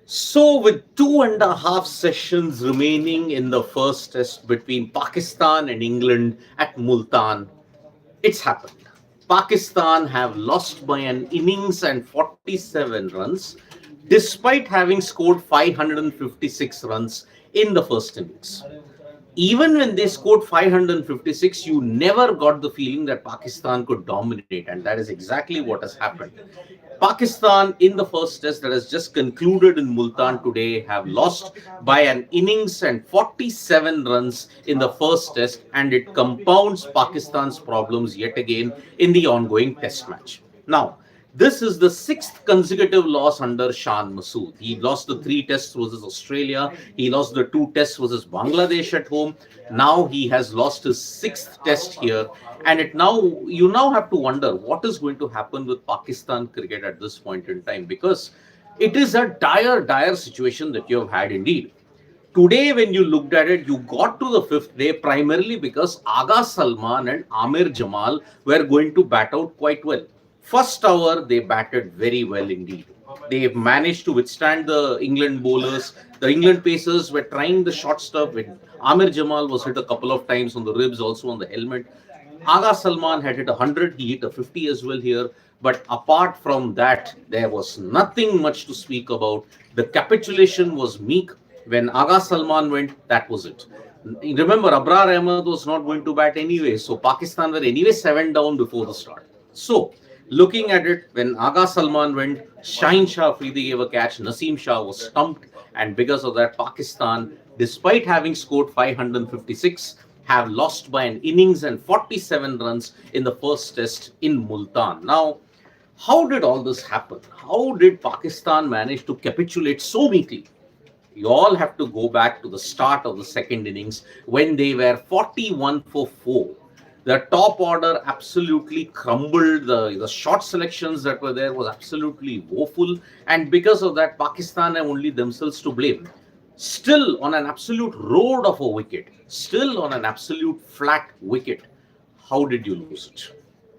So, with 2.5 sessions remaining in the first test between Pakistan and England at Multan, it's happened. Pakistan have lost by an innings and 47 runs, despite having scored 556 runs in the first innings. Even when they scored 556, you never got the feeling that Pakistan could dominate, and that is exactly what has happened. Pakistan in the first test that has just concluded in Multan today have lost by an innings and 47 runs in the first test, and it compounds Pakistan's problems yet again in the ongoing test match. Now, this is the sixth consecutive loss under Shan Masood. He lost the three tests versus Australia. He lost the two tests versus Bangladesh at home. Now he has lost his sixth test here. And it now you now have to wonder what is going to happen with Pakistan cricket at this point in time, because it is a dire situation that you have had indeed. Today, when you looked at it, you got to the fifth day primarily because Aga Salman and Amir Jamal were going to bat out quite well. First hour, they batted very well indeed. They managed to withstand the England bowlers. The England pacers were trying the short stuff. When Amir Jamal was hit a couple of times on the ribs, also on the helmet. Aga Salman had hit 100. He hit a 50 as well here. But apart from that, there was nothing much to speak about. The capitulation was meek. When Aga Salman went, that was it. Remember, Abrar Ahmed was not going to bat anyway. So Pakistan were anyway 7 down before the start. So, looking at it, when Aga Salman went, Shaheen Shah Afridi gave a catch, Naseem Shah was stumped, and because of that, Pakistan, despite having scored 556, have lost by an innings and 47 runs in the first test in Multan. Now, how did all this happen? How did Pakistan manage to capitulate so meekly? You all have to go back to the start of the second innings when they were 41 for 4. The top order absolutely crumbled. The shot selections that were there was absolutely woeful. And because of that, Pakistan have only themselves to blame. Still on an absolute road of a wicket, still on an absolute flat wicket. How did you lose it?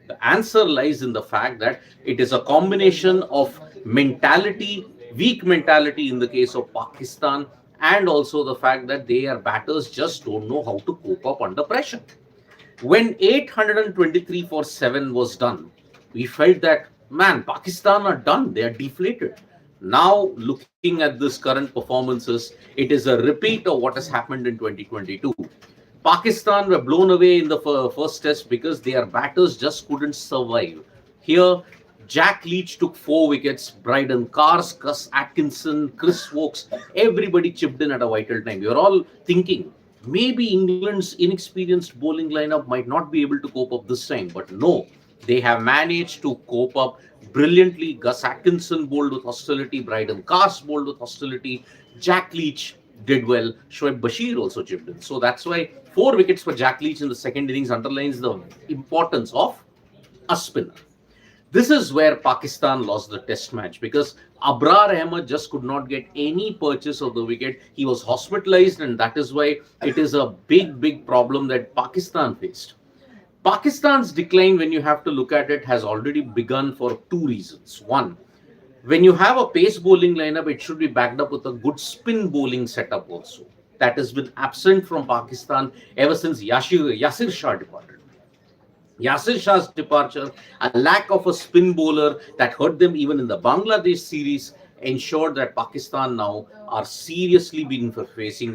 The answer lies in the fact that it is a combination of mentality, weak mentality in the case of Pakistan, and also the fact that their batters just don't know how to cope up under pressure. When 823 for 7 was done, we felt that, man, Pakistan are done, they are deflated. Now, looking at this current performances, it is a repeat of what has happened in 2022. Pakistan were blown away in the first test because their batters just couldn't survive. Here, Jack Leach took 4 wickets, Bryden Cars, Gus Atkinson, Chris Wokes, everybody chipped in at a vital time. We were all thinking maybe England's inexperienced bowling lineup might not be able to cope up this time, but no, they have managed to cope up brilliantly. Gus Atkinson bowled with hostility, Bryden Cars bowled with hostility, Jack Leach did well, Shoaib Bashir also chipped in. So that's why 4 wickets for Jack Leach in the second innings underlines the importance of a spinner. This is where Pakistan lost the test match because Abrar Ahmed just could not get any purchase of the wicket. He was hospitalized, and that is why it is a big problem that Pakistan faced. Pakistan's decline, when you have to look at it, has already begun for two reasons. One, when you have a pace bowling lineup, it should be backed up with a good spin bowling setup also. That has been absent from Pakistan ever since Yasir Shah departed. Yasir Shah's departure, a lack of a spin bowler that hurt them even in the Bangladesh series, ensured that Pakistan now are seriously facing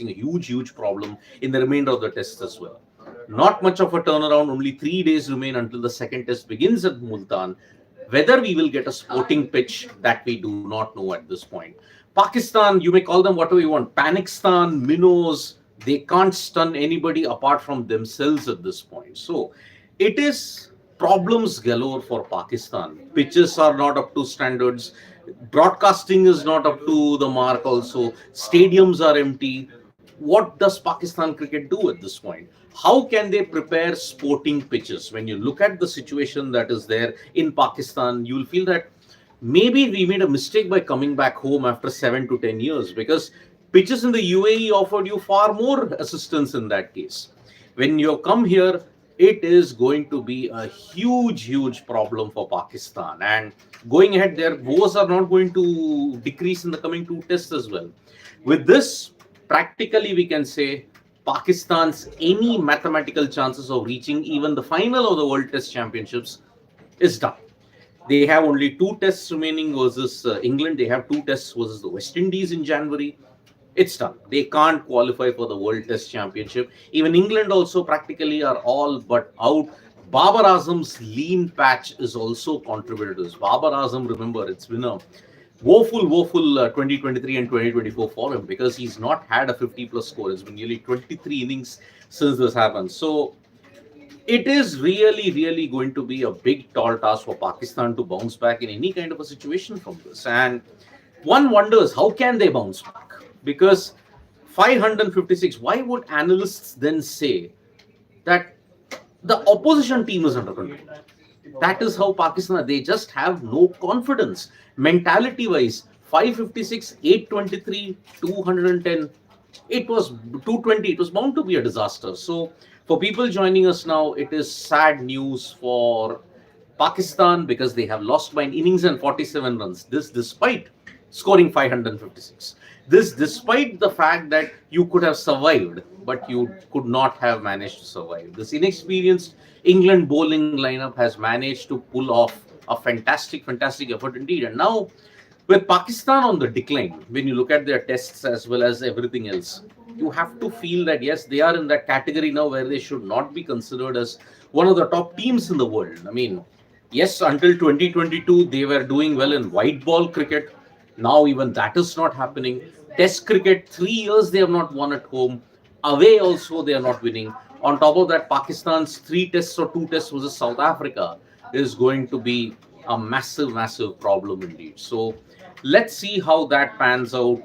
a huge problem in the remainder of the tests as well. Not much of a turnaround. Only 3 days remain until the second test begins at Multan. Whether we will get a sporting pitch, that we do not know at this point. Pakistan, you may call them whatever you want, Panistan, minnows, they can't stun anybody apart from themselves at this point. So it is problems galore for Pakistan. Pitches are not up to standards. Broadcasting is not up to the mark also. Stadiums are empty. What does Pakistan cricket do at this point? How can they prepare sporting pitches? When you look at the situation that is there in Pakistan, you will feel that maybe we made a mistake by coming back home after 7 to 10 years, because pitches in the UAE offered you far more assistance in that case. When you come here, it is going to be a huge, huge problem for Pakistan. And going ahead, their woes are not going to decrease in the coming two tests as well. With this, practically we can say Pakistan's any mathematical chances of reaching even the final of the World Test Championships is done. They have only two tests remaining versus England. They have two tests versus the West Indies in January. It's done. They can't qualify for the World Test Championship. Even England also practically are all but out. Babar Azam's lean patch is also contributed to this. Babar Azam, remember, it's been a woeful 2023 and 2024 for him because he's not had a 50 plus score. It's been nearly 23 innings since this happened. So it is really going to be a big tall task for Pakistan to bounce back in any kind of a situation from this. And one wonders how can they bounce back? Because 556, why would analysts then say that the opposition team is under control? That is how Pakistan, they just have no confidence. Mentality wise, 556, 823, 210, it was 220, it was bound to be a disaster. So, for people joining us now, it is sad news for Pakistan because they have lost by an innings and 47 runs. This despite scoring 556. This despite the fact that you could have survived, but you could not have managed to survive. This inexperienced England bowling lineup has managed to pull off a fantastic effort indeed. And now with Pakistan on the decline, when you look at their tests as well as everything else, you have to feel that yes, they are in that category now where they should not be considered as one of the top teams in the world. I mean, yes, until 2022, they were doing well in white ball cricket. Now, even that is not happening. Test cricket, 3 years they have not won at home. Away also, they are not winning. On top of that, Pakistan's 3 tests or 2 tests versus South Africa is going to be a massive problem indeed. So, let's see how that pans out.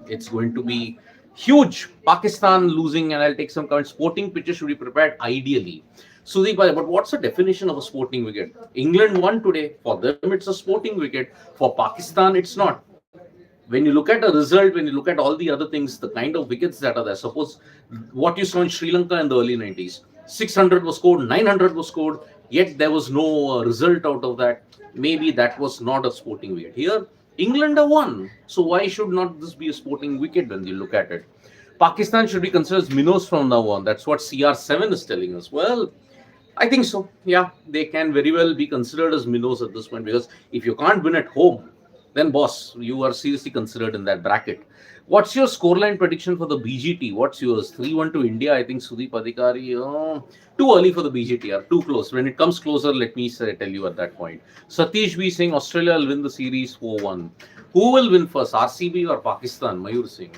It's going to be huge. Pakistan losing, and I'll take some comments. Sporting pitches should be prepared ideally. Sudeep, but what's the definition of a sporting wicket? England won today. For them, it's a sporting wicket. For Pakistan, it's not. When you look at a result, when you look at all the other things, the kind of wickets that are there, suppose what you saw in Sri Lanka in the early 90s, 600 was scored, 900 was scored, yet there was no result out of that. Maybe that was not a sporting wicket. Here, England have won. So why should not this be a sporting wicket when you look at it? Pakistan should be considered as minnows from now on. That's what CR7 is telling us. Well, I think so. Yeah, they can very well be considered as minnows at this point because if you can't win at home, then boss, you are seriously considered in that bracket. What's your scoreline prediction for the BGT? What's yours? 3-1 to India, I think Sudeep Adhikari. Too early for the BGT, too close. When it comes closer, let me tell you at that point. Satish B saying Australia will win the series 4-1. Who will win first, RCB or Pakistan? Mayur Singh.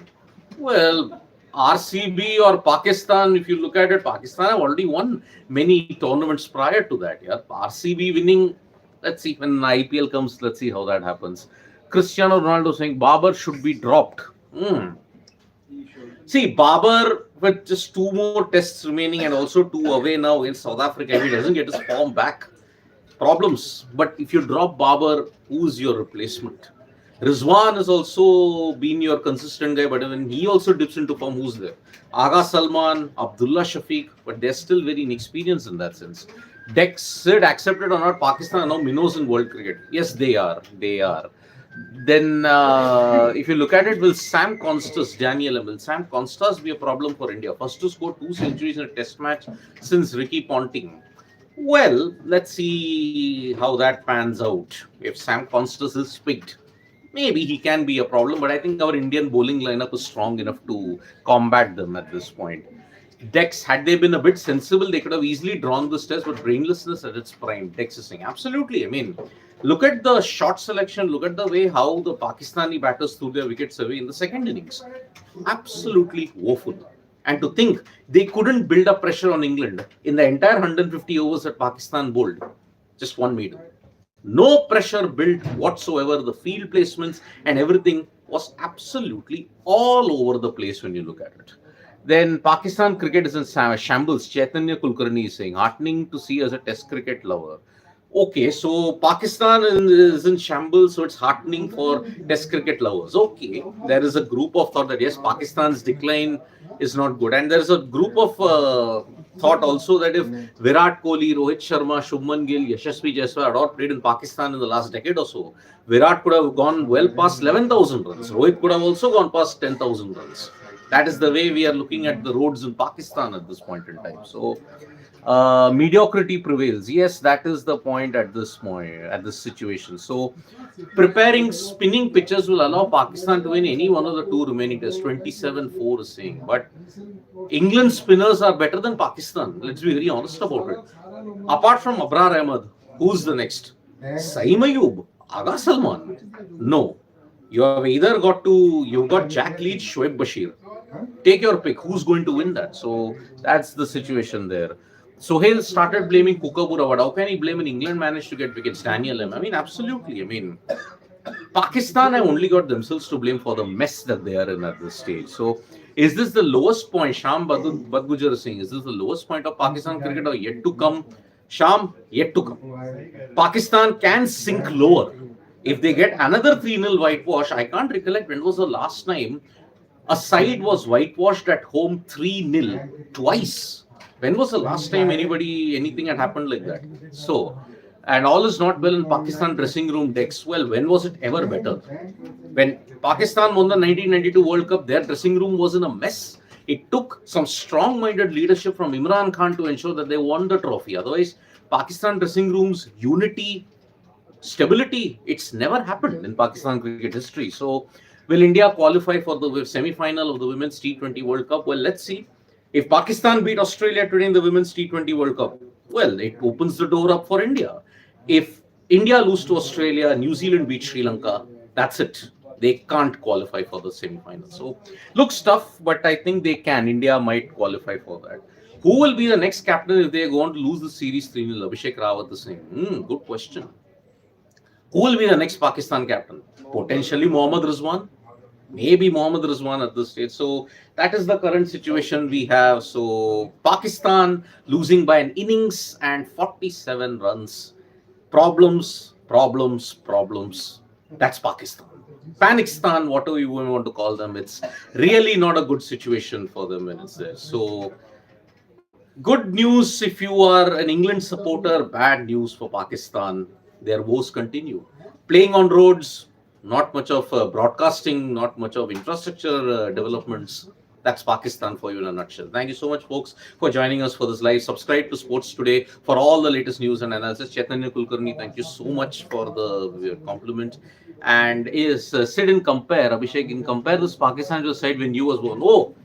Well, RCB or Pakistan, if you look at it, Pakistan have already won many tournaments prior to that. Yeah, RCB winning, let's see, when IPL comes, let's see how that happens. Cristiano Ronaldo saying Babar should be dropped. See, Babar with just 2 more tests remaining and also 2 away now against South Africa, if he doesn't get his form back, problems. But if you drop Babar, who's your replacement? Rizwan has also been your consistent guy, but when he also dips into form, who's there? Aga Salman, Abdullah Shafiq, but they're still very inexperienced in that sense. Dex said, accepted or not, Pakistan are now minnows in world cricket. Yes, they are. They are. Then, if you look at it, will Sam Constas, Daniel, will Sam Constas be a problem for India? First to score 2 centuries in a test match since Ricky Ponting. Well, let's see how that pans out. If Sam Constas is picked, maybe he can be a problem, but I think our Indian bowling lineup is strong enough to combat them at this point. Dex, had they been a bit sensible, they could have easily drawn this test, but brainlessness at its prime. Dex is saying, absolutely. I mean, look at the shot selection, look at the way how the Pakistani batters threw their wickets away in the second innings. Absolutely woeful. And to think they couldn't build up pressure on England in the entire 150 overs that Pakistan bowled, just one maiden. No pressure built whatsoever. The field placements and everything was absolutely all over the place when you look at it. Then Pakistan cricket is in shambles. Chaitanya Kulkarni is saying, heartening to see as a test cricket lover. Okay, so Pakistan is in shambles, so it's heartening for test cricket lovers. Okay, there is a group of thought that yes, Pakistan's decline is not good. And there is a group of thought also that if Virat Kohli, Rohit Sharma, Shubman Gill, Yashasvi Jaiswal had all played in Pakistan in the last decade or so, Virat could have gone well past 11,000 runs. Rohit could have also gone past 10,000 runs. That is the way we are looking at the roads in Pakistan at this point in time. So mediocrity prevails. Yes, that is the point at this point, at this situation. So preparing spinning pitches will allow Pakistan to win any one of the two remaining tests. 27-4 is saying. But England spinners are better than Pakistan. Let's be very honest about it. Apart from Abrar Ahmed, who's the next? Saeem Ayub, Aga Salman. No. You have either you've got Jack Leach, Shoaib Bashir. Take your pick. Who's going to win that? So that's the situation there. Sohail started blaming Kookaburra, but how can he blame an England managed to get wickets? Daniel M. I mean, absolutely. I mean, Pakistan have only got themselves to blame for the mess that they are in at this stage. So, is this the lowest point? Sham Badgujar is saying, is this the lowest point of Pakistan cricket or yet to come? Sham, yet to come. Pakistan can sink lower. If they get another 3-0 whitewash, I can't recollect when was the last time a side was whitewashed at home 3-0 twice. When was the last time anything had happened like that? So, and all is not well in Pakistan dressing room decks. Well, when was it ever better? When Pakistan won the 1992 World Cup, their dressing room was in a mess. It took some strong-minded leadership from Imran Khan to ensure that they won the trophy. Otherwise, Pakistan dressing rooms, unity, stability, it's never happened in Pakistan cricket history. So, will India qualify for the semi-final of the Women's T20 World Cup? Well, let's see. If Pakistan beat Australia today in the Women's T20 World Cup, well, it opens the door up for India. If India lose to Australia, New Zealand beat Sri Lanka, that's it. They can't qualify for the semi-final. So, looks tough, but I think they can. India might qualify for that. Who will be the next captain if they are going to lose the series 3-0? Abhishek Rawat is saying. Good question. Who will be the next Pakistan captain? Potentially Mohammad Rizwan. Maybe Mohammad Rizwan at this stage. So that is the current situation we have. So Pakistan losing by an innings and 47 runs. Problems, problems, problems. That's Pakistan. Panikistan, whatever you want to call them, it's really not a good situation for them when it's there. So good news if you are an England supporter, bad news for Pakistan. Their woes continue. Playing on roads, not much of broadcasting, not much of infrastructure developments. That's Pakistan for you in a nutshell. Thank you so much, folks, for joining us for this live. Subscribe to Sports Today for all the latest news and analysis. Chaitanya Kulkarni, thank you so much for the compliment. And is Sid in compare, Abhishek, in compare this Pakistan to the side when you was born. Oh,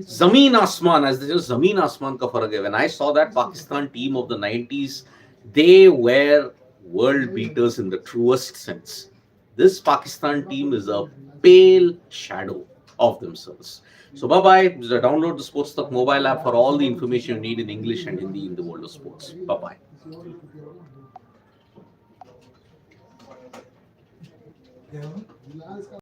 Zameen Asman, as they say, Zameen Asman ka farak hai. When I saw that Pakistan team of the 90s, they were world beaters in the truest sense. This Pakistan team is a pale shadow of themselves. So bye-bye. Download the Sports Talk mobile app for all the information you need in English and Hindi in the world of sports. Bye-bye.